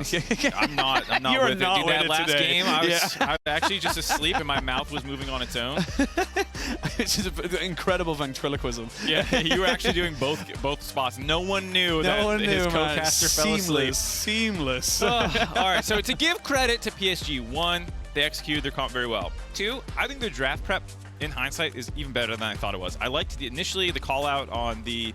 honest. I'm not You're with not it. Dude, with that it last today. game, I was actually just asleep and my mouth was moving on its own. It's just incredible ventriloquism. Yeah, you were actually doing both spots. No one knew that his co-caster fell asleep. Seamless. All right, so to give credit to PSG, one, they executed their comp very well. Two, I think their draft prep, in hindsight, is even better than I thought it was. I liked initially the call out on the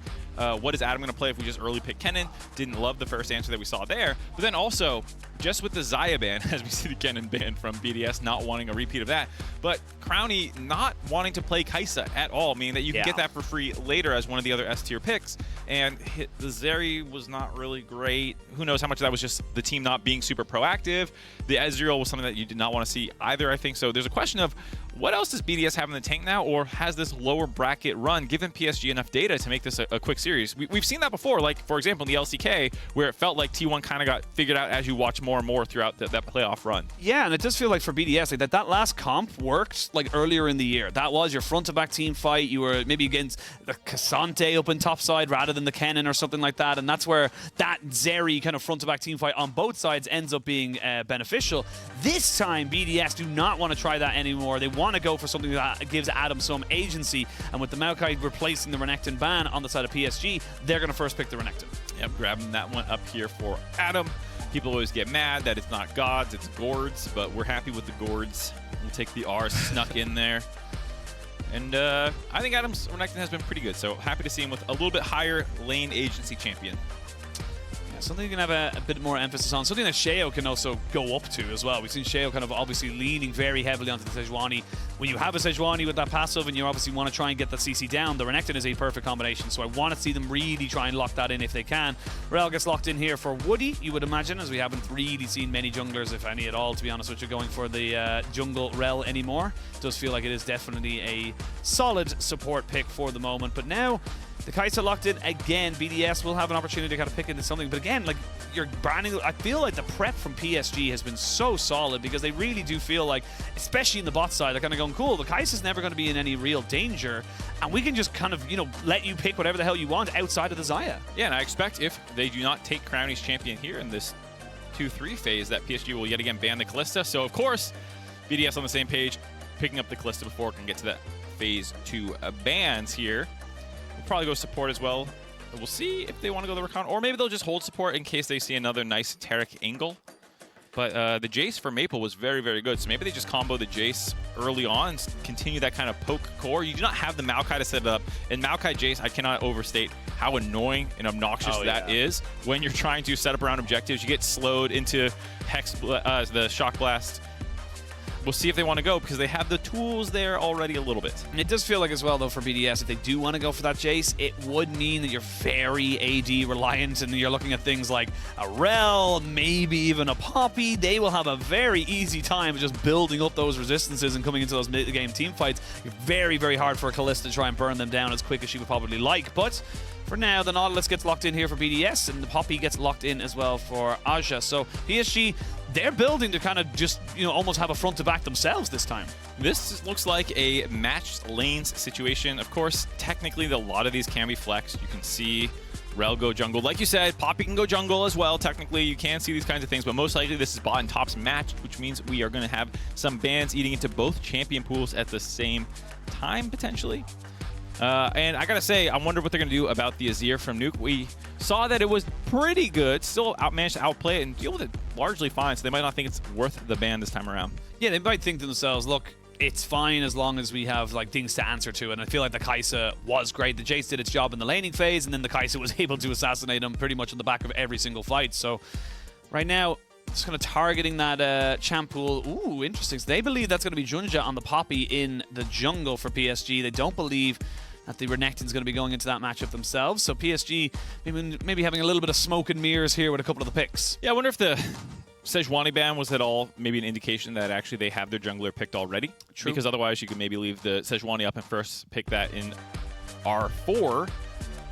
what is Adam going to play if we just early pick Kennen. Didn't love the first answer that we saw there. But then also, just with the Xayah ban, as we see the Kennen ban from BDS, not wanting a repeat of that. But Crowny not wanting to play Kai'Sa at all, meaning that you can get that for free later as one of the other S-tier picks. And the Zeri was not really great. Who knows how much of that was just the team not being super proactive. The Ezreal was something that you did not want to see either, I think. So there's a question of what else does BDS have in the tank now, or has this lower bracket run given PSG enough data to make this a quick series? We've seen that before, like, for example, in the LCK, where it felt like T1 kind of got figured out as you watch more and more throughout that playoff run. Yeah, and it does feel like for BDS, like that last comp worked like earlier in the year. That was your front-to-back team fight. You were maybe against the Cassante up in top side rather than the Kennen or something like that, and that's where that Zeri kind of front-to-back team fight on both sides ends up being beneficial. This time, BDS do not want to try that anymore. They want to go for something that gives Adam some agency, and with the Maokai replacing the Renekton ban on the side of PSG, they're going to first pick the Renekton. Yep, grabbing that one up here for Adam. People always get mad that it's not gods, it's gourds, but we're happy with the gourds. We'll take the R snuck in there. And I think Adam's Renekton has been pretty good, so happy to see him with a little bit higher lane agency champion. Something you can have a bit more emphasis on. Something that Sheo can also go up to as well. We've seen Sheo kind of obviously leaning very heavily onto the Sejuani. When you have a Sejuani with that passive and you obviously want to try and get that CC down, the Renekton is a perfect combination. So I want to see them really try and lock that in if they can. Rel gets locked in here for Woody, you would imagine, as we haven't really seen many junglers, if any at all, to be honest with you, going for the jungle Rel anymore. It does feel like it is definitely a solid support pick for the moment. But now, the Kai'Sa locked in again. BDS will have an opportunity to kind of pick into something. But again, like, you're branding, I feel like the prep from PSG has been so solid because they really do feel like, especially in the bot side, they're kind of going, cool, the Kai'Sa's never going to be in any real danger. And we can just kind of, you know, let you pick whatever the hell you want outside of the Xayah. Yeah, and I expect if they do not take Crowny's champion here in this 2-3 phase, that PSG will yet again ban the Kalista. So, of course, BDS on the same page, picking up the Kalista before it can get to that phase 2 bans here. Probably go support as well. We'll see if they want to go the Recon, or maybe they'll just hold support in case they see another nice Taric angle. But the Jace for Maple was very, very good. So maybe they just combo the Jace early on and continue that kind of poke core. You do not have the Maokai to set it up. And Maokai Jace, I cannot overstate how annoying and obnoxious that is when you're trying to set up around objectives. You get slowed into Hex, the Shock Blast. We'll see if they want to go because they have the tools there already a little bit. And it does feel like as well, though, for BDS, if they do want to go for that Jace, it would mean that you're very AD reliant and you're looking at things like a Rel, maybe even a Poppy. They will have a very easy time just building up those resistances and coming into those mid-game team fights. It's very, very hard for a Kalista to try and burn them down as quick as she would probably like. But for now, the Nautilus gets locked in here for BDS, and the Poppy gets locked in as well for Aja. So PSG, they're building to kind of just, you know, almost have a front to back themselves this time. This looks like a matched lanes situation. Of course, technically, a lot of these can be flexed. You can see Rel go jungle. Like you said, Poppy can go jungle as well. Technically, you can see these kinds of things, but most likely this is bot and tops matched, which means we are going to have some bans eating into both champion pools at the same time, potentially. And I gotta say, I wonder what they're gonna do about the Azir from Nuke. We saw that it was pretty good, still managed to outplay it and deal with it largely fine, so they might not think it's worth the ban this time around. Yeah, they might think to themselves, look, it's fine as long as we have like things to answer to, and I feel like the Kai'Sa was great. The Jace did its job in the laning phase, and then the Kai'Sa was able to assassinate him pretty much on the back of every single fight. So right now, just kind of targeting that champ pool. Ooh, interesting. So they believe that's going to be Junja on the Poppy in the jungle for PSG. They don't believe that the Renekton's going to be going into that matchup themselves. So PSG maybe having a little bit of smoke and mirrors here with a couple of the picks. Yeah, I wonder if the Sejuani ban was at all maybe an indication that actually they have their jungler picked already. True. Because otherwise you could maybe leave the Sejuani up and first pick that in R4.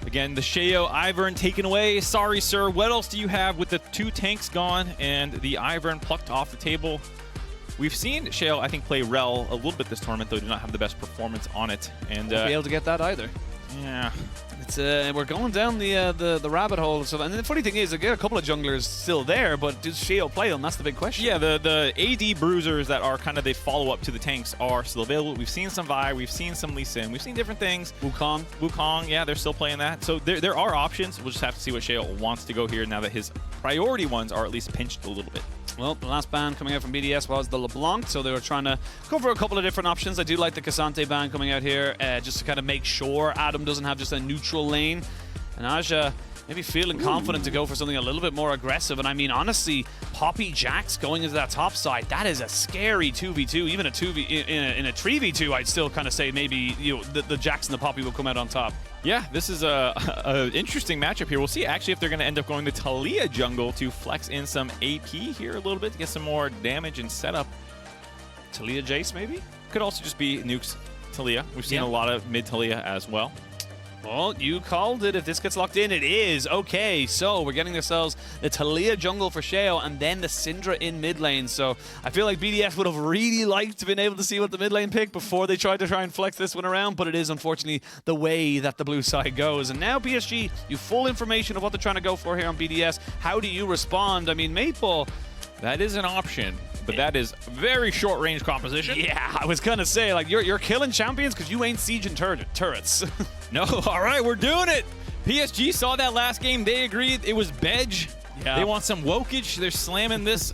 Again, the Sheo Ivern taken away. Sorry, sir. What else do you have with the 2 tanks gone and the Ivern plucked off the table? We've seen Sheo, I think, play Rel a little bit this tournament, though did not have the best performance on it. And won't be able to get that either. Yeah. It's we're going down the rabbit hole. So, and the funny thing is, I get a couple of junglers still there, but does Sheo play them? That's the big question. Yeah, the AD bruisers that are kind of the follow-up to the tanks are still available. We've seen some Vi, we've seen some Lee Sin, we've seen different things. Wukong, yeah, they're still playing that. So there are options. We'll just have to see what Sheo wants to go here now that his priority ones are at least pinched a little bit. Well, the last ban coming out from BDS was the LeBlanc, so they were trying to cover a couple of different options. I do like the Cassante ban coming out here, just to kind of make sure Adam doesn't have just a neutral lane. And Aja maybe feeling confident to go for something a little bit more aggressive. And I mean, honestly, Poppy Jax going into that top side, that is a scary 2v2. Even a 2v in a 3v2, I'd still kind of say maybe the Jax and the Poppy will come out on top. Yeah, this is a interesting matchup here. We'll see actually if they're going to end up going to Taliyah jungle to flex in some AP here a little bit to get some more damage and setup. Taliyah Jace maybe? Could also just be nukes Taliyah. We've seen a lot of mid Taliyah as well. Well, you called it. If this gets locked in, it is. Okay, so we're getting ourselves the Taliyah jungle for Sheo and then the Syndra in mid lane. So I feel like BDS would have really liked to been able to see what the mid lane pick before they tried to try and flex this one around, but it is unfortunately the way that the blue side goes. And now PSG, you full information of what they're trying to go for here on BDS. How do you respond? I mean, Maple... That is an option, but that is very short-range composition. Yeah, I was gonna say, like, you're killing champions because you ain't sieging turrets. No, all right, we're doing it. PSG saw that last game. They agreed it was Bedge. Yeah. They want some wokage. They're slamming this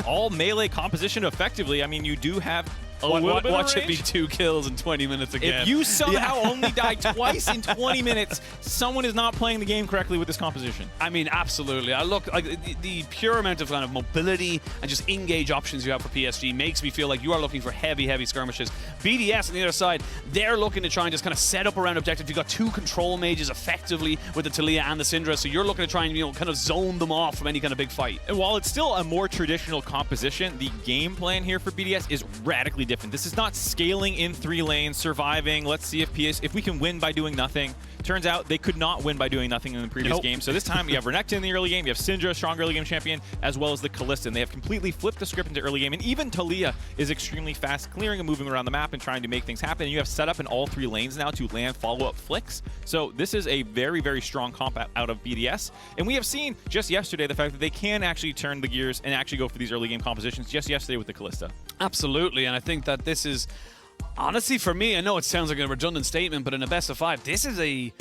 all melee composition effectively. I mean, you do have a little bit watch of it be range. 2 kills in 20 minutes again. If you somehow only die twice in 20 minutes, someone is not playing the game correctly with this composition. I mean, absolutely. I look like the pure amount of kind of mobility and just engage options you have for PSG makes me feel like you are looking for heavy skirmishes. BDS on the other side, they're looking to try and just kind of set up around objective. You've got 2 control mages effectively with the Taliyah and the Syndra, so you're looking to try and kind of zone them off from any kind of big fight. And while it's still a more traditional composition, the game plan here for BDS is radically different. This is not scaling in 3 lanes, surviving. Let's see if we can win by doing nothing. Turns out they could not win by doing nothing in the previous game. So this time you have Renekton in the early game, you have Syndra, strong early game champion, as well as the Kalista. And they have completely flipped the script into early game. And even Taliyah is extremely fast, clearing and moving around the map and trying to make things happen. And you have set up in all 3 lanes now to land follow-up flicks. So this is a very strong comp out of BDS. And we have seen just yesterday the fact that they can actually turn the gears and actually go for these early game compositions just yesterday with the Kalista. Absolutely, and I think that this is, honestly, for me, I know it sounds like a redundant statement, but in a best of 5, this is a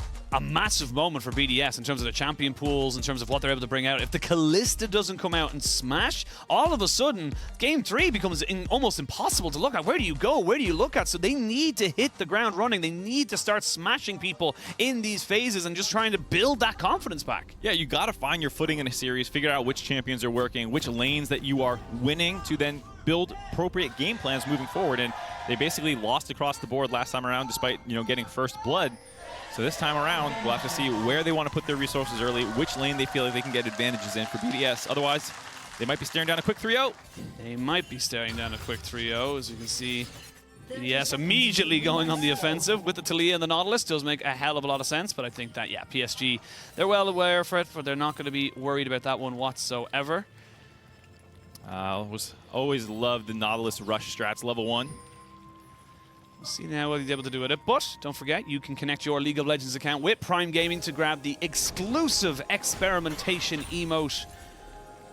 massive moment for BDS in terms of the champion pools, in terms of what they're able to bring out. If the Kalista doesn't come out and smash, all of a sudden, Game 3 becomes almost impossible to look at. Where do you go? Where do you look at? So they need to hit the ground running. They need to start smashing people in these phases and just trying to build that confidence back. Yeah, you got to find your footing in a series, figure out which champions are working, which lanes that you are winning to then build appropriate game plans moving forward. And they basically lost across the board last time around despite, getting first blood. So this time around, we'll have to see where they want to put their resources early, which lane they feel like they can get advantages in for BDS. Otherwise, they might be staring down a quick 3-0. They might be staring down a quick 3-0, as you can see. BDS immediately going on the offensive with the Taliyah and the Nautilus. Does make a hell of a lot of sense, but I think that, yeah, PSG, they're well aware of it, but they're not going to be worried about that one whatsoever. Always loved the Nautilus rush strats level 1. We'll see now what he's able to do with it, but don't forget, you can connect your League of Legends account with Prime Gaming to grab the exclusive experimentation emote.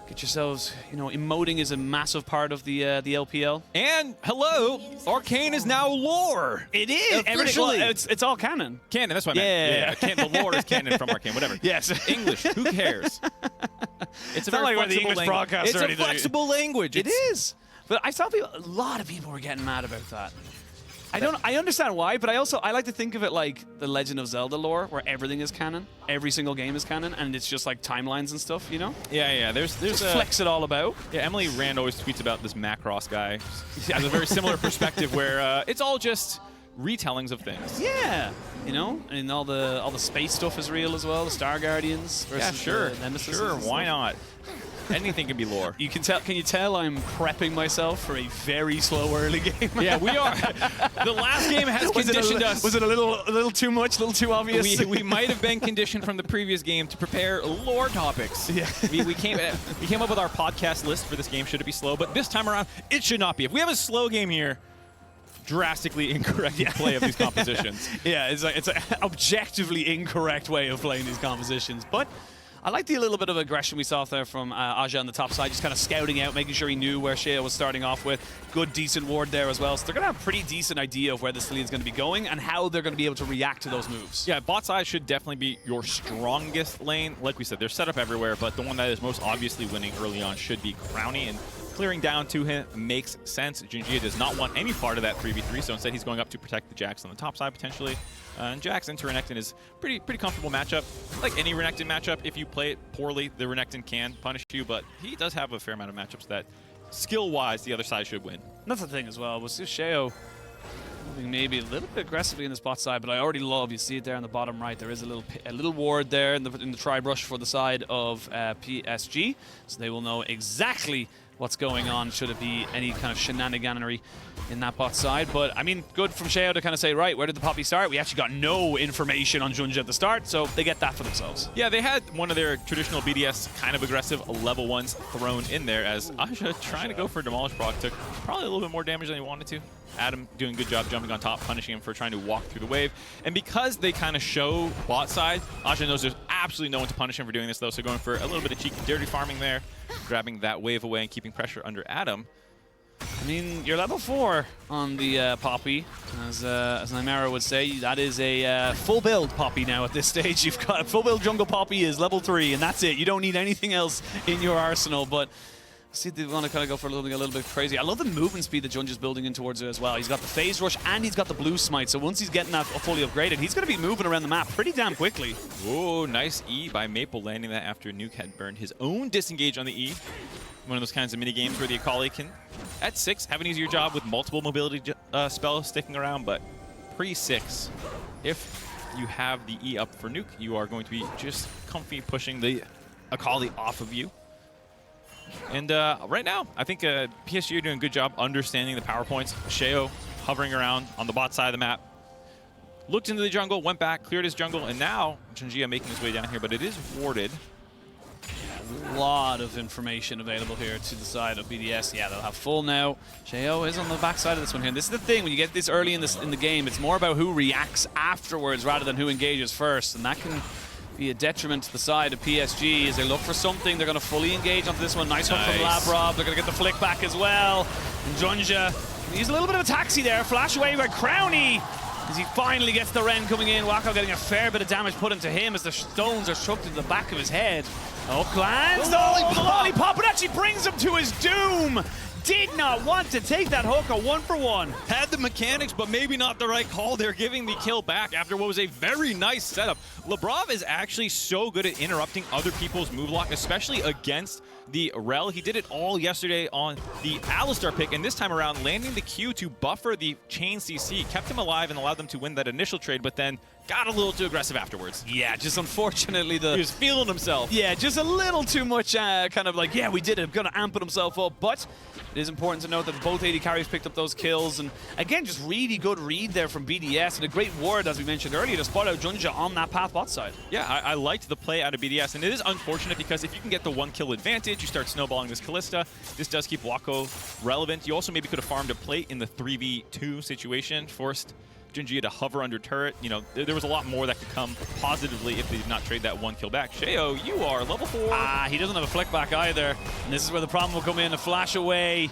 Get yourselves, emoting is a massive part of the LPL. And hello, Arcane is now lore. It is officially. It's all canon. Canon, that's what I meant. Yeah, the lore is canon from Arcane, whatever. Yes. English, who cares? It's a not very like we're the flexible English language. broadcaster It's or a anything. flexible language. It is. But I saw a lot of people were getting mad about that. I understand why, but I like to think of it like the Legend of Zelda lore, where everything is canon, every single game is canon, and it's just like timelines and stuff, Yeah. There's flex it all about. Yeah, Emily Rand always tweets about this Macross guy. Has a very similar perspective where it's all just retellings of things. Yeah, and all the space stuff is real as well. The Star Guardians versus sure, the Nemesis. sure. Why not? Anything can be lore. You can tell. Can you tell I'm prepping myself for a very slow early game? Yeah, we are. The last game has conditioned us. Was it a little too much, a little too obvious? We might have been conditioned from the previous game to prepare lore topics. Yeah. We came up with our podcast list for this game. Should it be slow? But this time around, it should not be. If we have a slow game here, drastically incorrect play of these compositions. Yeah, it's an objectively incorrect way of playing these compositions. But I like the little bit of aggression we saw there from Aja on the top side, just kind of scouting out, making sure he knew where Shea was starting off with. Good, decent ward there as well. So they're going to have a pretty decent idea of where this lead is going to be going and how they're going to be able to react to those moves. Yeah, bot side should definitely be your strongest lane. Like we said, they're set up everywhere, but the one that is most obviously winning early on should be Crowny, and clearing down to him makes sense. Jinjia does not want any part of that 3v3, so instead he's going up to protect the Jax on the top side potentially. And Jax into Renekton is pretty comfortable matchup. Like any Renekton matchup, if you play it poorly, the Renekton can punish you, but he does have a fair amount of matchups that skill-wise the other side should win. That's the thing as well, was Sheo moving maybe a little bit aggressively in the spot side, but I already love, you see it there on the bottom right, there is a little ward there in the tri-brush for the side of PSG, so they will know exactly what's going on should it be any kind of shenaniganery in that bot side. But I mean, good from Sheo to kind of say, right, where did the Poppy start? We actually got no information on Junja at the start, so they get that for themselves. Yeah, they had one of their traditional BDS kind of aggressive level 1s thrown in there as Aja trying to go for Demolish proc took probably a little bit more damage than he wanted to. Adam doing a good job jumping on top, punishing him for trying to walk through the wave. And because they kind of show bot side, Aja knows there's absolutely no one to punish him for doing this though, so going for a little bit of cheeky dirty farming there, grabbing that wave away and keeping pressure under Adam. I mean, you're level 4 on the Poppy, as Nymera would say. That is a full build Poppy now at this stage. You've got a full build jungle Poppy is level 3, and that's it. You don't need anything else in your arsenal, but see, they want to kind of go for a little bit crazy. I love the movement speed that Junja's building in towards it as well. He's got the phase rush and he's got the blue smite, so once he's getting that fully upgraded, he's going to be moving around the map pretty damn quickly. Oh, nice E by Maple, landing that after Nuke had burned his own disengage on the E. One of those kinds of mini games where the Akali can, at 6, have an easier job with multiple mobility spells sticking around, but pre-6, if you have the E up for Nuke, you are going to be just comfy pushing the Akali off of you. And right now, I think PSG are doing a good job understanding the power points. Sheo hovering around on the bot side of the map. Looked into the jungle, went back, cleared his jungle, and now Jinjia making his way down here, but it is warded. A lot of information available here to the side of BDS. Yeah, they'll have full now. Sheo is on the back side of this one here. And this is the thing, when you get this early in the game, it's more about who reacts afterwards rather than who engages first. And that can be a detriment to the side of PSG as they look for something. They're going to fully engage onto this one. Nice hook from Labrov. They're going to get the flick back as well. And Junja, he's a little bit of a taxi there. Flash away by Crowny as he finally gets the Ren coming in. Wako getting a fair bit of damage put into him as the stones are chucked into the back of his head. Oh, lands the lollipop, but actually brings him to his doom. Did not want to take that hook, a 1-for-1. Had the mechanics, but maybe not the right call. They're giving the kill back after what was a very nice setup. Labrov is actually so good at interrupting other people's move lock, especially against the Rel. He did it all yesterday on the Alistar pick, and this time around landing the Q to buffer the chain CC, kept him alive and allowed them to win that initial trade, but then got a little too aggressive afterwards. Yeah, just unfortunately he was feeling himself. Yeah, just a little too much kind of like, yeah, we did it, gonna amp it himself up, but it is important to note that both AD carries picked up those kills, and again, just really good read there from BDS, and a great ward, as we mentioned earlier, to spot out Junja on that path bot side. Yeah, I liked the play out of BDS, and it is unfortunate because if you can get the 1-kill advantage, you start snowballing this Kalista. This does keep Wako relevant. You also maybe could have farmed a plate in the 3v2 situation, forced Jinjia to hover under turret. You know, there was a lot more that could come positively if they did not trade that 1-kill back. Sheo, you are level 4. Ah, he doesn't have a flick back either. And this is where the problem will come in, a flash away.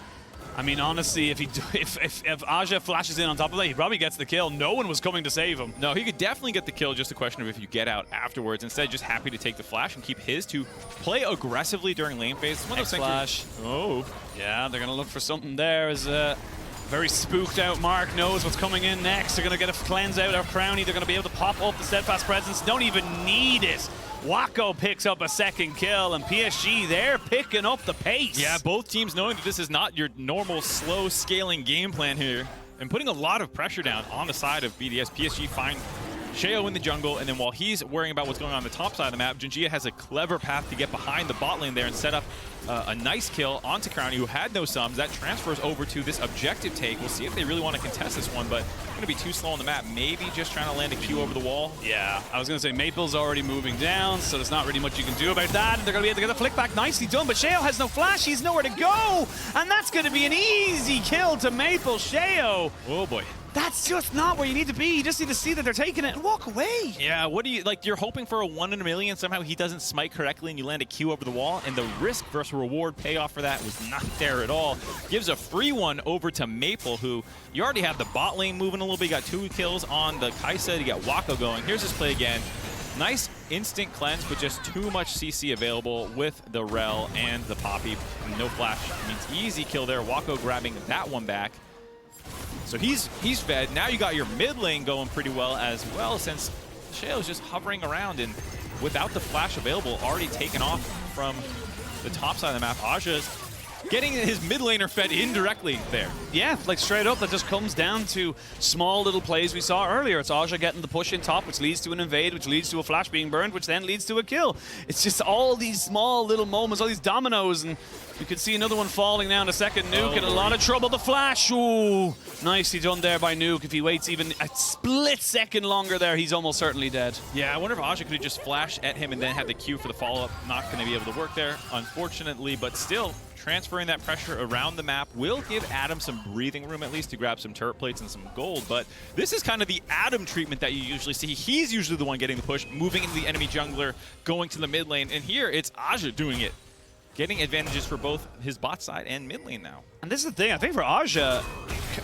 I mean, honestly, if Aja flashes in on top of that, he probably gets the kill. No one was coming to save him. No, he could definitely get the kill, just a question of if you get out afterwards. Instead, just happy to take the flash and keep his to play aggressively during lane phase. One of those flash. Oh. Yeah, they're going to look for something there as very spooked out Mark knows what's coming in next. They're going to get a cleanse out of Crowny. They're going to be able to pop up the steadfast presence. Don't even need it. Wako picks up a second kill, and PSG, they're picking up the pace. Yeah, both teams knowing that this is not your normal slow scaling game plan here, and putting a lot of pressure down on the side of BDS. PSG find Sheo in the jungle, and then while he's worrying about what's going on the top side of the map, Jinjia has a clever path to get behind the bot lane there and set up a nice kill onto Crowny, who had no sums. That transfers over to this objective take. We'll see if they really want to contest this one, but going to be too slow on the map. Maybe just trying to land a Q over the wall. Yeah, I was going to say Maple's already moving down, so there's not really much you can do about that. And they're going to be able to get the flick back. Nicely done, but Sheo has no flash. He's nowhere to go, and that's going to be an easy kill to Maple. Sheo. Oh boy. That's just not where you need to be. You just need to see that they're taking it and walk away. Yeah, what do you, like, you're hoping for a 1 in a million. Somehow he doesn't smite correctly and you land a Q over the wall, and the risk versus reward payoff for that was not there at all. Gives a free one over to Maple, who you already have the bot lane moving a little bit. You got 2 kills on the Kaisa. You got Wako going. Here's his play again. Nice instant cleanse, but just too much CC available with the Rel and the Poppy. No flash means easy kill there. Wako grabbing that one back. So he's fed. Now you got your mid lane going pretty well as well, since Sheo's just hovering around and without the flash available, already taken off from the top side of the map. Aja's getting his mid laner fed indirectly there. Yeah, like straight up, that just comes down to small little plays we saw earlier. It's Aja getting the push in top, which leads to an invade, which leads to a flash being burned, which then leads to a kill. It's just all these small little moments, all these dominoes, and you could see another one falling down. A second Nuke in a lot of trouble. The flash, ooh, nicely done there by Nuke. If he waits even a split second longer there, he's almost certainly dead. Yeah, I wonder if Aja could have just flashed at him and then had the Q for the follow-up. Not going to be able to work there, unfortunately, but still, transferring that pressure around the map will give Adam some breathing room at least to grab some turret plates and some gold. But this is kind of the Adam treatment that you usually see. He's usually the one getting the push, moving into the enemy jungler, going to the mid lane. And here it's Aja doing it, getting advantages for both his bot side and mid lane now. And this is the thing, I think for Aja,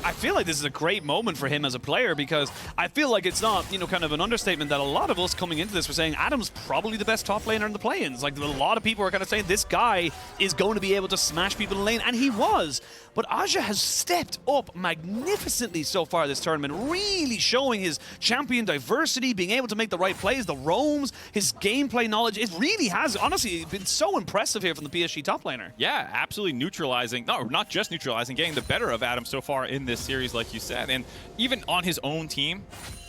I feel like this is a great moment for him as a player, because I feel like it's not, you know, kind of an understatement that a lot of us coming into this were saying Adam's probably the best top laner in the play-ins. Like, a lot of people are kind of saying this guy is going to be able to smash people in lane, and he was. But Aja has stepped up magnificently so far this tournament, really showing his champion diversity, being able to make the right plays, the roams, his gameplay knowledge. It really has, honestly, been so impressive here from the PSG top laner. Yeah, absolutely neutralizing, no, not just neutralizing, getting the better of Adam so far in this series, like you said. And even on his own team,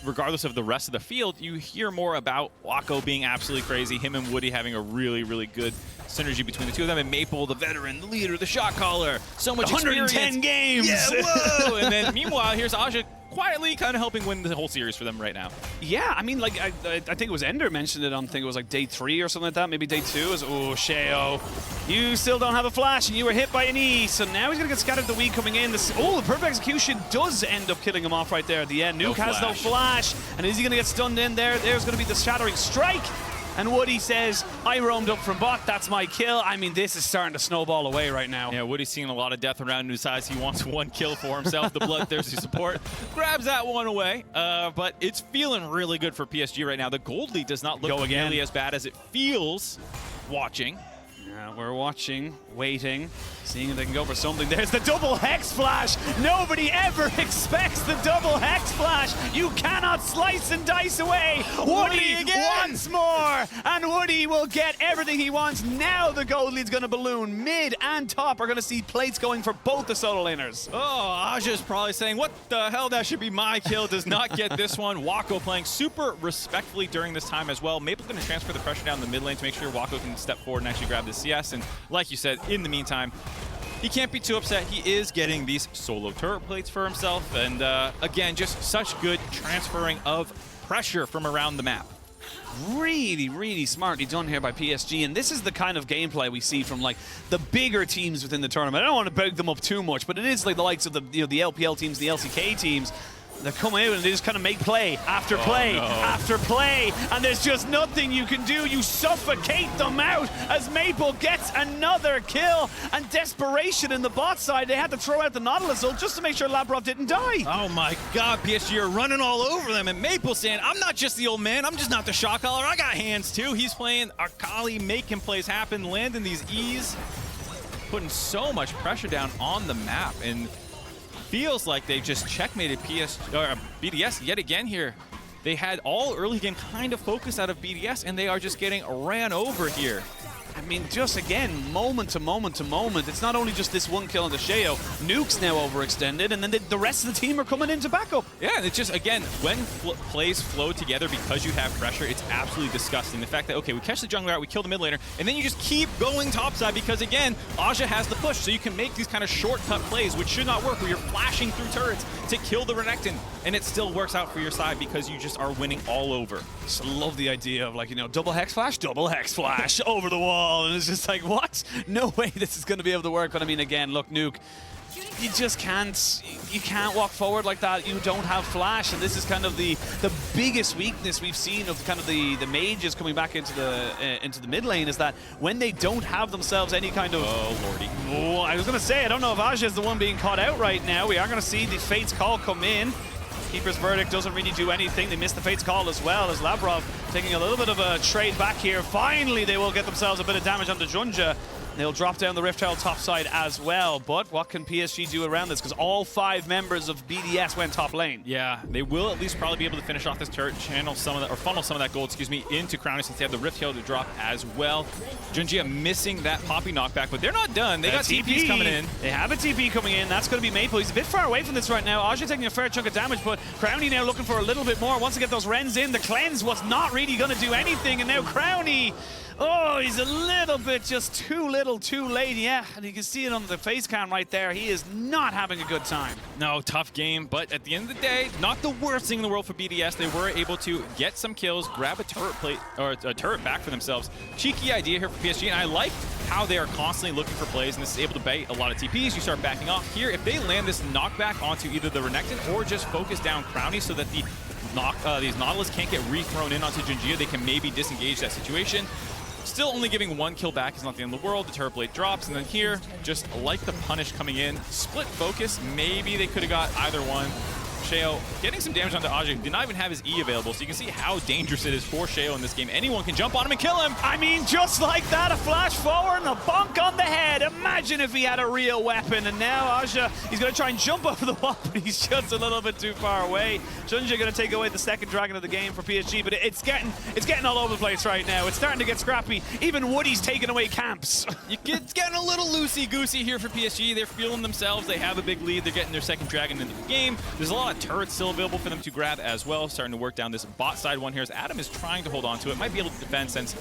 regardless of the rest of the field, you hear more about Wako being absolutely crazy, him and Woody having a really, really good synergy between the two of them, and Maple, the veteran, the leader, the shot caller, so much 110 games! Yeah, whoa! And then meanwhile, here's Aja quietly kind of helping win the whole series for them right now. Yeah, I mean, like, I think it was Ender mentioned it on, I think it was like day 3 or something like that, maybe day 2. It was, oh, Sheo, you still don't have a flash and you were hit by an E, so now he's going to get scattered the weed coming in. The perfect execution does end up killing him off right there at the end. Nuke has no flash, and is he going to get stunned in there? There's going to be the shattering strike. And Woody says, I roamed up from bot, that's my kill. I mean, this is starting to snowball away right now. Yeah, Woody's seeing a lot of death around him. Decides he wants 1 kill for himself. The bloodthirsty support grabs that one away. But it's feeling really good for PSG right now. The gold lead does not look nearly as bad as it feels watching. Yeah, we're watching, waiting, seeing if they can go for something. There's the double hex flash. Nobody ever expects the double hex flash. You cannot slice and dice away. Woody once more, and Woody will get everything he wants. Now the gold lead's going to balloon. Mid and top are going to see plates going for both the solo laners. Oh, Aja's probably saying, what the hell, that should be my kill. Does not get this one. Wako playing super respectfully during this time as well. Maple's going to transfer the pressure down the mid lane to make sure Wako can step forward and actually grab this CS. And like you said, in the meantime, he can't be too upset. He is getting these solo turret plates for himself. And again, just such good transferring of pressure from around the map. Really, really smartly done here by PSG, and this is the kind of gameplay we see from like the bigger teams within the tournament. I don't want to bug them up too much, but it is like the likes of the the LPL teams, the LCK teams. They're coming out and they just kind of make play after play after play, and there's just nothing you can do. You suffocate them out as Maple gets another kill, and desperation in the bot side. They had to throw out the Nautilus ult just to make sure Labrov didn't die. Oh my God, PSG are running all over them, and Maple saying, I'm not just the old man, I'm just not the shot caller, I got hands too. He's playing Akali, making plays happen, landing these E's, putting so much pressure down on the map, and feels like they just checkmated BDS yet again here. They had all early game kind of focus out of BDS, and they are just getting ran over here. I mean, just again, moment to moment to moment. It's not only just this one kill on the Sheo. Nuke's now overextended, and then the rest of the team are coming in to backup. Yeah, and it's just, again, when plays flow together because you have pressure, it's absolutely disgusting. The fact that, okay, we catch the jungler out, we kill the mid laner, and then you just keep going topside because, again, Aja has the push, so you can make these kind of shortcut plays, which should not work, where you're flashing through turrets to kill the Renekton, and it still works out for your side because you just are winning all over. Just love the idea of, like, you know, double hex flash over the wall, and it's just like, what? No way this is going to be able to work. But I mean, again, look, Nuke, you just can't, you can't walk forward like that. You don't have flash, and this is kind of the biggest weakness we've seen of kind of the mages coming back into the mid lane, is that when they don't have themselves any kind of... Oh, lordy. Oh, I was going to say, I don't know if Aja is the one being caught out right now. We are going to see the Fate's Call come in. Keeper's Verdict doesn't really do anything. They missed the Fate's Call as well, as Labrov taking a little bit of a trade back here. Finally, they will get themselves a bit of damage onto Junja. They'll drop down the Rift Herald top side as well. But what can PSG do around this? Because all 5 members of BDS went top lane. Yeah, they will at least probably be able to finish off this turret, channel some of that, or funnel some of that gold, excuse me, into Crowny, since they have the Rift Herald to drop as well. Junjia missing that Poppy knockback, but they're not done. They got TPs coming in. They have a TP coming in. That's going to be Maple. He's a bit far away from this right now. Aja taking a fair chunk of damage, but Crowny now looking for a little bit more. Once they get those Rens in, the cleanse was not really going to do anything, and now Crowny... Oh, he's a little bit just too little, too late. Yeah, and you can see it on the face cam right there. He is not having a good time. No, tough game, but at the end of the day, not the worst thing in the world for BDS. They were able to get some kills, grab a turret plate or a turret back for themselves. Cheeky idea here for PSG, and I like how they are constantly looking for plays, and this is able to bait a lot of TPs. You start backing off here. If they land this knockback onto either the Renekton or just focus down Crowny so that these Nautilus can't get re-thrown in onto Junjia, they can maybe disengage that situation. Still only giving 1 kill back is not the end of the world. The turret blade drops, and then here, just like the punish coming in, split focus. Maybe they could have got either one. Sheo getting some damage onto Aja, did not even have his E available, so you can see how dangerous it is for Sheo in this game. Anyone can jump on him and kill him. I mean, just like that, a flash forward and a bonk on the head. Imagine if he had a real weapon, and now Aja, he's going to try and jump over the wall, but he's just a little bit too far away. Junja going to take away the second dragon of the game for PSG, but it's getting all over the place right now. It's starting to get scrappy. Even Woody's taking away camps. It's getting a little loosey-goosey here for PSG. They're feeling themselves. They have a big lead. They're getting their second dragon into the game. There's a lot of turrets still available for them to grab as well. Starting to work down this bot side one here as Adam is trying to hold on to it. Might be able to defend since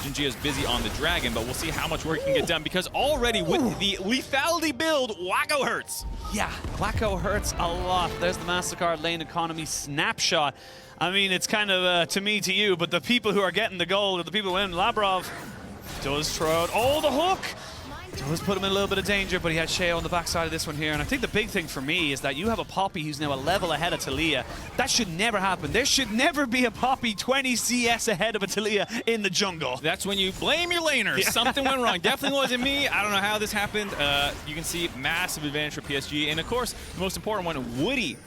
Junjia is busy on the dragon, but we'll see how much work he can get done, because already with the lethality build, Wacko hurts. Yeah, Wacko hurts a lot. There's the MasterCard lane economy snapshot. I mean, it's kind of to me, to you, but the people who are getting the gold are the people who win. Labrov does throw out, oh, the hook! Does put him in a little bit of danger, but he had Sheo on the backside of this one here. And I think the big thing for me is that you have a Poppy who's now a level ahead of Taliyah. That should never happen. There should never be a Poppy 20 CS ahead of a Taliyah in the jungle. That's when you blame your laners. Yeah. Something went wrong. Definitely wasn't me. I don't know how this happened. You can see massive advantage for PSG. And of course, the most important one, Woody.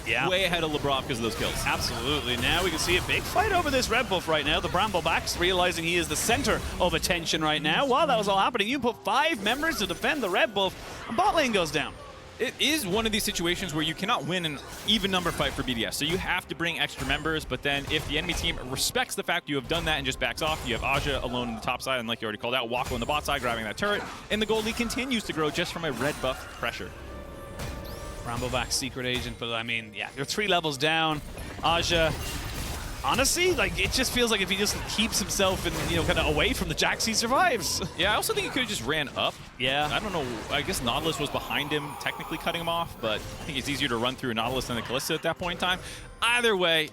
Yeah. Way ahead of Labrov because of those kills. Absolutely. Now we can see a big fight over this red buff right now. The Bramblebacks realizing he is the center of attention right now. While that was all happening, you put 5 members to defend the red buff, and bot lane goes down. It is one of these situations where you cannot win an even number fight for BDS. So you have to bring extra members, but then if the enemy team respects the fact you have done that and just backs off, you have Aja alone on the top side, and like you already called out, Wacko on the bot side grabbing that turret, and the gold lead continues to grow just from a red buff pressure. Brambleback secret agent, but I mean, yeah, you're 3 levels down. Aja, honestly, like, it just feels like if he just keeps himself in, you know, kind of away from the Jax, he survives. Yeah, I also think he could have just ran up. Yeah. I don't know. I guess Nautilus was behind him, technically cutting him off, but I think it's easier to run through Nautilus than the Kalista at that point in time. Either way,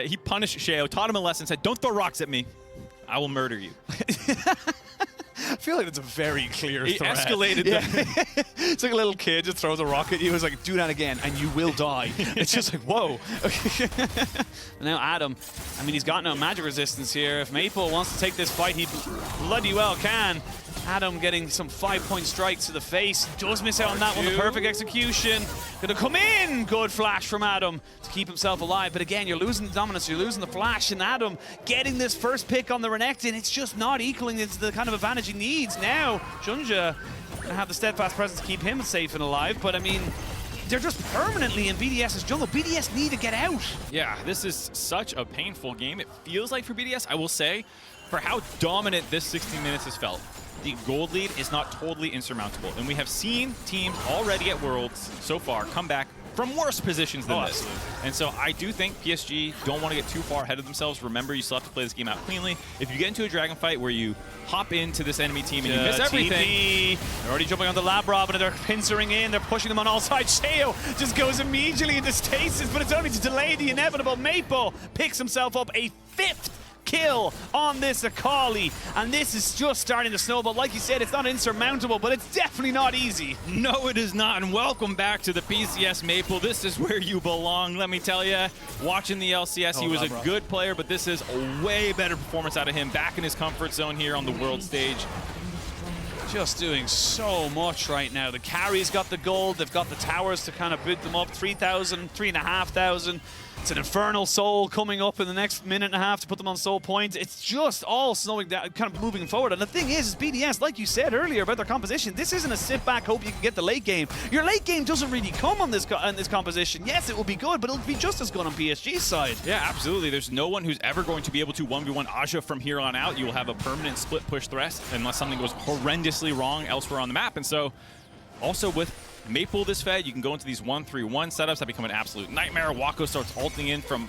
he punished Sheo, taught him a lesson, said, "Don't throw rocks at me. I will murder you." I feel like it's a very clear threat. He escalated them. It's like a little kid just throws a rock at you. It's like, do that again and you will die. It's just like, whoa. Now Adam, I mean, he's got no magic resistance here. If Maple wants to take this fight, he bloody well can. Adam getting some 5-point strikes to the face. Does miss out on that one. The perfect execution. Gonna come in. Good flash from Adam to keep himself alive. But again, you're losing the dominance. You're losing the flash. And Adam getting this first pick on the Renekton, it's just not equaling into the kind of advantage he needs. Now, Junja gonna have the steadfast presence to keep him safe and alive. But I mean, they're just permanently in BDS's jungle. BDS need to get out. Yeah, this is such a painful game. It feels like for BDS, I will say, for how dominant this 16 minutes has felt, the gold lead is not totally insurmountable. And we have seen teams already at Worlds so far come back from worse positions than this. Absolutely. And so I do think PSG don't want to get too far ahead of themselves. Remember, you still have to play this game out cleanly. If you get into a dragon fight where you hop into this enemy team and you miss everything. TP. They're already jumping on the lab robin and they're pincering in. They're pushing them on all sides. Sheo just goes immediately into stasis, but it's only to delay the inevitable. Maple picks himself up a 5th kill on this Akali, and this is just starting to snowball. Like you said, it's not insurmountable, but it's definitely not easy. No, it is not, and welcome back to the PCS Maple. This is where you belong, let me tell you. Watching the LCS, he was a good player, but this is a way better performance out of him, back in his comfort zone here on the world stage. Just doing so much right now. The carry's got the gold, they've got the towers to kind of boot them up, 3,000, 3,500. It's an Infernal Soul coming up in the next minute and a half to put them on soul points. It's just all slowing down, kind of moving forward. And the thing is BDS, like you said earlier about their composition, this isn't a sit back, hope you can get the late game. Your late game doesn't really come on this composition. Yes, it will be good, but it'll be just as good on PSG's side. Yeah, absolutely. There's no one who's ever going to be able to 1v1 Aja from here on out. You will have a permanent split push threat unless something goes horrendously wrong elsewhere on the map. And so, also with Maple this Fed, you can go into these 1-3-1 setups that become an absolute nightmare. Wako starts ulting in from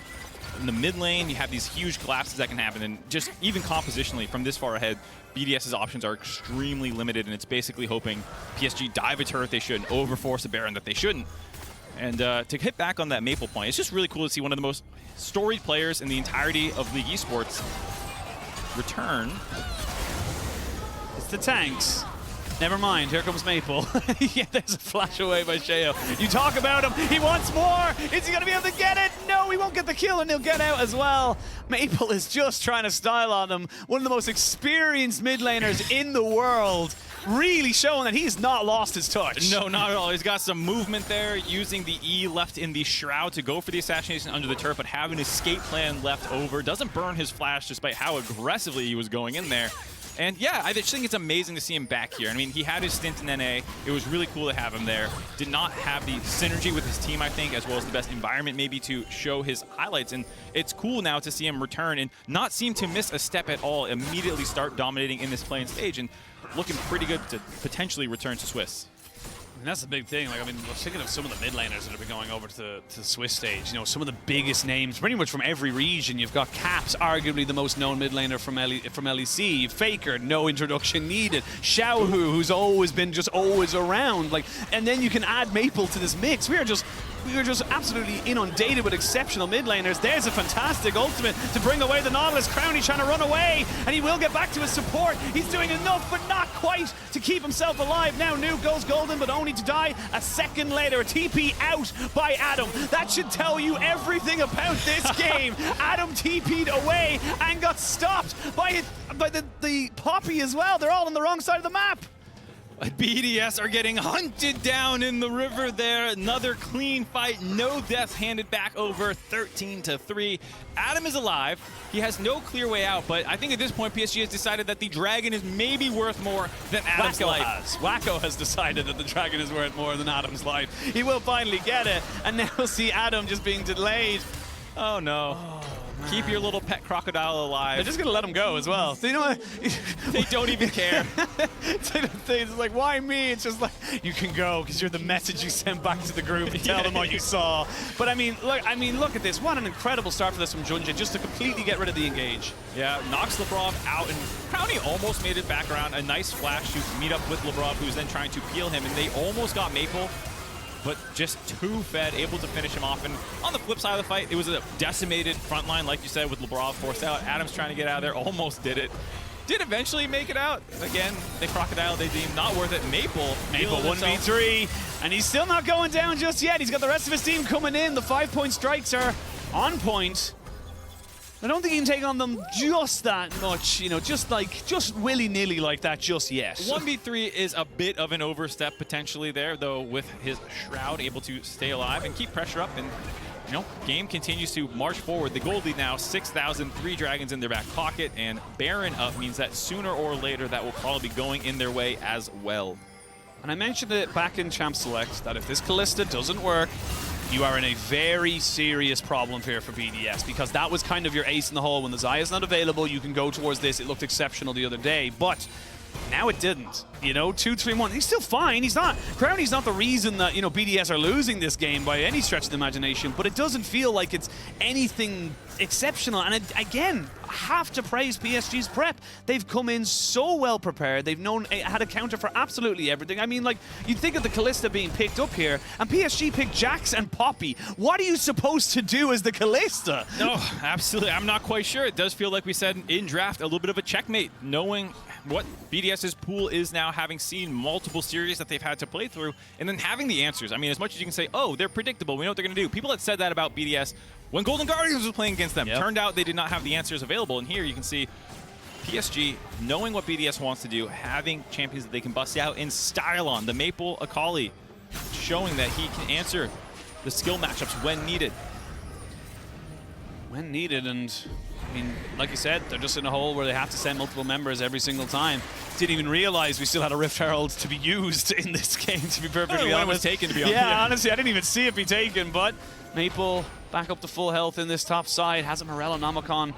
the mid lane. You have these huge collapses that can happen, and just even compositionally from this far ahead, BDS's options are extremely limited, and it's basically hoping PSG dive a turret they shouldn't, overforce a Baron that they shouldn't. And to hit back on that Maple point, it's just really cool to see one of the most storied players in the entirety of League Esports return. It's the tanks. Never mind, here comes Maple. Yeah, there's a flash away by Sheo. You talk about him, he wants more! Is he gonna be able to get it? No, he won't get the kill and he'll get out as well. Maple is just trying to style on him. One of the most experienced mid laners in the world. Really showing that he's not lost his touch. No, not at all. He's got some movement there, using the E left in the Shroud to go for the assassination under the turret, but have an escape plan left over. Doesn't burn his flash despite how aggressively he was going in there. And yeah, I just think it's amazing to see him back here. I mean, he had his stint in NA. It was really cool to have him there. Did not have the synergy with his team, I think, as well as the best environment maybe to show his highlights. And it's cool now to see him return and not seem to miss a step at all, immediately start dominating in this playing stage and looking pretty good to potentially return to Swiss. And that's the big thing. Like, I mean, we're thinking of some of the mid laners that have been going over to the Swiss stage. You know, some of the biggest names, pretty much from every region. You've got Caps, arguably the most known mid laner from LEC. You've Faker, no introduction needed. Xiaohu, who's always been just always around. Like, and then you can add Maple to this mix. We are just absolutely inundated with exceptional mid laners. There's a fantastic ultimate to bring away the Nautilus. Crownie trying to run away, and he will get back to his support. He's doing enough, but not quite to keep himself alive. Now Nuke goes golden, but only to die a second later. A TP out by Adam. That should tell you everything about this game. Adam TP'd away and got stopped by the Poppy as well. They're all on the wrong side of the map. BDS are getting hunted down in the river there. Another clean fight, no deaths handed back over, 13-3. Adam is alive. He has no clear way out, but I think at this point PSG has decided that the Dragon is maybe worth more than Adam's life. Wako has decided that the Dragon is worth more than Adam's life. He will finally get it, and now we'll see Adam just being delayed. Oh no. Keep your little pet crocodile alive. They're just going to let him go as well. So, you know what? They don't even care. It's like, why me? It's just like, you can go because you're the message you sent back to the group and tell them what you saw. But I mean, look at this. What an incredible start for this from Junja, just to completely get rid of the engage. Yeah, knocks Lebrov out, and Crownie almost made it back around. A nice flash to meet up with Lebrov, who's then trying to peel him, and they almost got Maple, but just too fed, able to finish him off. And on the flip side of the fight, it was a decimated front line, like you said, with Lebrov forced out. Adam's trying to get out of there, almost did it. Did eventually make it out. Again, the crocodile they deem not worth it. Maple 1v3, and he's still not going down just yet. He's got the rest of his team coming in. The 5-point strikes are on point. I don't think he can take on them just that much, you know, just willy-nilly like that just yet. 1v3 is a bit of an overstep potentially there, though, with his Shroud able to stay alive and keep pressure up. And, you know, game continues to march forward. The gold lead now, 6,000, 3 dragons in their back pocket, and Baron up means that sooner or later that will probably be going in their way as well. And I mentioned it back in Champ Select that if this Callista doesn't work, you are in a very serious problem here for BDS, because that was kind of your ace in the hole. When the Zaya's not available, you can go towards this. It looked exceptional the other day, but now it didn't. You know, 2-3-1. He's still fine. He's not. Crowny's not the reason that, you know, BDS are losing this game by any stretch of the imagination, but it doesn't feel like it's anything exceptional. And again, I have to praise PSG's prep. They've come in so well prepared. They've had a counter for absolutely everything. I mean, like, you'd think of the Kalista being picked up here, and PSG picked Jax and Poppy. What are you supposed to do as the Kalista? No, absolutely. I'm not quite sure. It does feel like we said in draft, a little bit of a checkmate, knowing what BDS's pool is now, having seen multiple series that they've had to play through, and then having the answers. I mean, as much as you can say, oh, they're predictable, we know what they're going to do. People had said that about BDS when Golden Guardians was playing against them. Yep. Turned out they did not have the answers available, and here you can see PSG knowing what BDS wants to do, having champions that they can bust out in style on. The Maple Akali showing that he can answer the skill matchups when needed. When needed, and I mean, like you said, they're just in a hole where they have to send multiple members every single time. Didn't even realize we still had a Rift Herald to be used in this game, to be perfectly honest. When it was taken, to be honest. Yeah, honestly, I didn't even see it be taken, but Maple back up to full health in this top side, has a Morello Namicon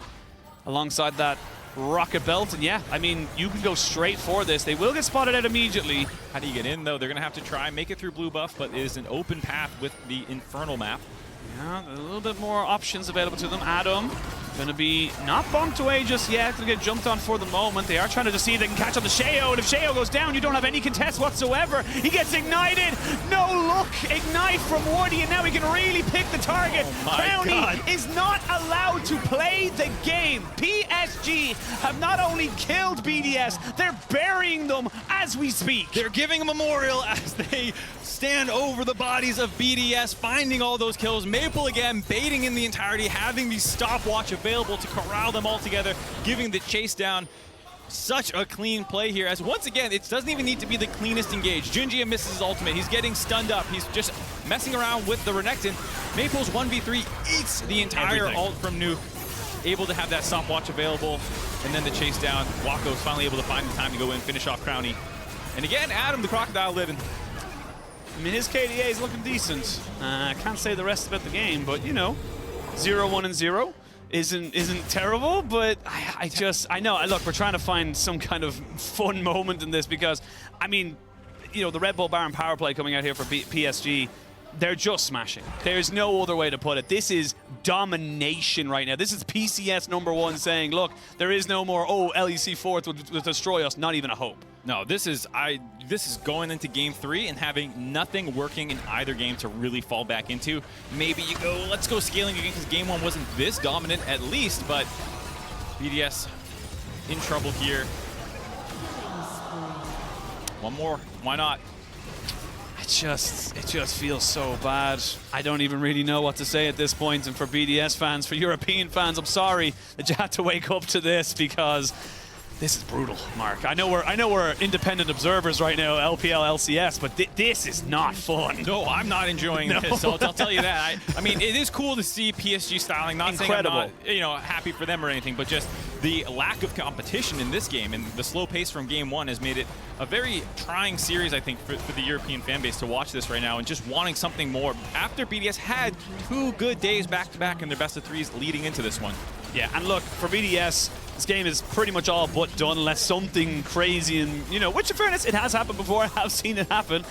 alongside that rocket belt, and yeah, I mean, you can go straight for this. They will get spotted out immediately. How do you get in, though? They're going to have to try and make it through blue buff, but it is an open path with the Infernal map. Yeah, a little bit more options available to them. Adam going to be not bumped away just yet. Going to get jumped on for the moment. They are trying to see if they can catch up to Sheo, and if Sheo goes down, you don't have any contest whatsoever. He gets ignited. No look. Ignite from Wardy, and now he can really pick the target. Crowny is not allowed to play the game. PSG have not only killed BDS, they're burying them as we speak. They're giving a memorial as they stand over the bodies of BDS, finding all those kills. Maple again baiting in the entirety, having the stopwatch available to corral them all together, giving the chase down. Such a clean play here, as once again, it doesn't even need to be the cleanest engage. Junjia misses his ultimate. He's getting stunned up. He's just messing around with the Renekton. Maple's 1v3 eats the entire ult from Nuke. Able to have that stopwatch available, and then the chase down. Waco's finally able to find the time to go in, finish off Crowny. And again, Adam the Crocodile living. I mean, his KDA is looking decent. I can't say the rest about the game, but you know, 0-1-0 isn't terrible. But I know. Look, we're trying to find some kind of fun moment in this, because I mean, you know, the Red Bull Baron power play coming out here for PSG. They're just smashing. There's no other way to put it. This is domination right now. This is PCS #1 saying, look, there is no more, oh, LEC 4th will destroy us, not even a hope. No, this is going into game 3 and having nothing working in either game to really fall back into. Maybe you go, let's go scaling again, because game 1 wasn't this dominant at least, but BDS in trouble here. One more, why not? It just feels so bad. I don't even really know what to say at this point. And for BDS fans, for European fans, I'm sorry that you had to wake up to this, because this is brutal, Mark. I know we're independent observers right now, LPL, LCS, but this is not fun. No, I'm not enjoying this. So I'll tell you that. I mean, it is cool to see PSG styling. Not incredible. Saying I'm not, you know, happy for them or anything, but just the lack of competition in this game and the slow pace from game 1 has made it a very trying series, I think, for the European fan base to watch this right now, and just wanting something more after BDS had 2 good days back-to-back in their best of 3s leading into this one. Yeah, and look, for BDS, this game is pretty much all but done unless something crazy, and, you know, which in fairness, it has happened before. I have seen it happen,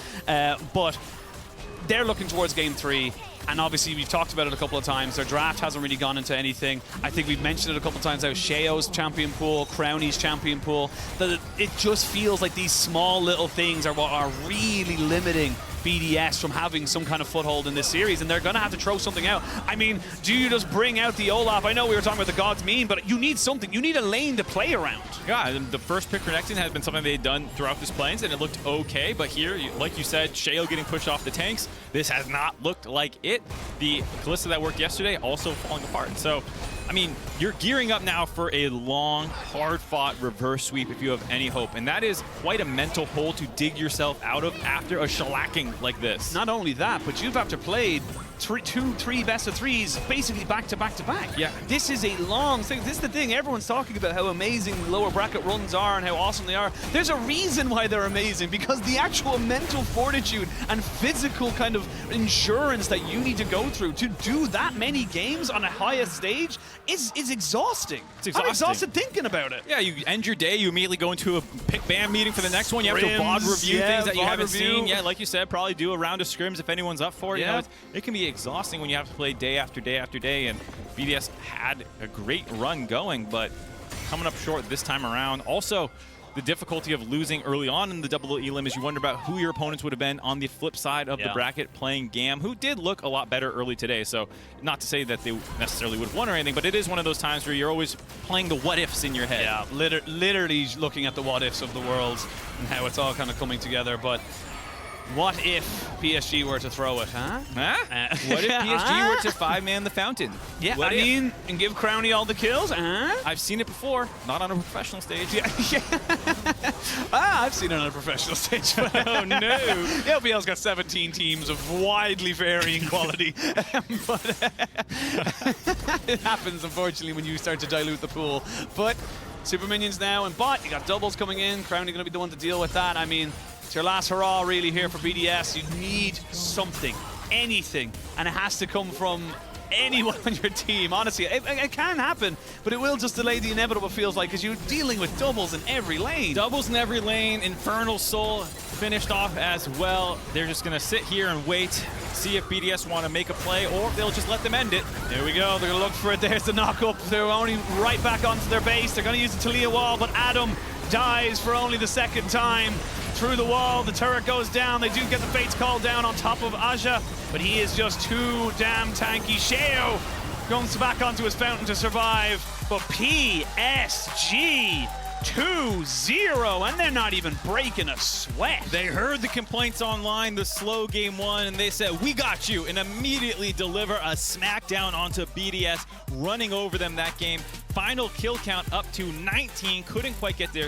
but they're looking towards game 3. And obviously, we've talked about it a couple of times. Their draft hasn't really gone into anything. I think we've mentioned it a couple of times now. Sheo's champion pool, Crowny's champion pool. That it just feels like these small little things are what are really limiting BDS from having some kind of foothold in this series, and they're going to have to throw something out. I mean, do you just bring out the Olaf? I know we were talking about the God's Mean, but you need something. You need a lane to play around. Yeah, the first pick Renekton has been something they've done throughout this plains, and it looked okay, but here, like you said, Sheo getting pushed off the tanks, this has not looked like it. The Kalista that worked yesterday also falling apart. So I mean, you're gearing up now for a long, hard-fought reverse sweep if you have any hope. And that is quite a mental hole to dig yourself out of after a shellacking like this. Not only that, but you've after played three best of threes basically back to back to back. Yeah. This is a long thing. This is the thing. Everyone's talking about how amazing lower bracket runs are and how awesome they are. There's a reason why they're amazing, because the actual mental fortitude and physical kind of endurance that you need to go through to do that many games on a highest stage is exhausting. It's exhausting. I'm exhausted thinking about it. Yeah, you end your day, you immediately go into a pick band meeting for the next one. You have to VOD review things that you haven't seen. Yeah, like you said, probably do a round of scrims if anyone's up for it. Yeah. You know, it can be exhausting when you have to play day after day after day, and BDS had a great run going, but coming up short this time around. Also, the difficulty of losing early on in the double elim is you wonder about who your opponents would have been on the flip side of the bracket playing GAM, who did look a lot better early today. So not to say that they necessarily would have won or anything, but it is one of those times where you're always playing the what-ifs in your head. Yeah, literally looking at the what-ifs of the world and how it's all kind of coming together. But what if PSG were to throw it, huh? What if PSG were to five-man the fountain? Yeah, What I if? mean, and give Crownie all the kills, huh? I've seen it before, not on a professional stage. Yeah. I've seen it on a professional stage. But Oh, no. LPL's got 17 teams of widely varying quality. But it happens, unfortunately, when you start to dilute the pool. But Super Minions now and bot, you got doubles coming in. Crownie going to be the one to deal with that. I mean, it's your last hurrah really here for BDS. You need something, anything, and it has to come from anyone on your team. Honestly, it can happen, but it will just delay the inevitable, feels like, because you're dealing with doubles in every lane. Doubles in every lane. Infernal Soul finished off as well. They're just going to sit here and wait, see if BDS want to make a play, or they'll just let them end it. There we go. They're going to look for it. There's the knock-up. They're only right back onto their base. They're going to use the Talia wall, but Adam dies for only the second time. Through the wall, the turret goes down. They do get the Fates call down on top of Aja, but he is just too damn tanky. Sheo goes back onto his fountain to survive, but PSG 2-0, and they're not even breaking a sweat. They heard the complaints online, the slow game one, and they said, we got you, and immediately deliver a smackdown onto BDS, running over them that game. Final kill count up to 19, couldn't quite get their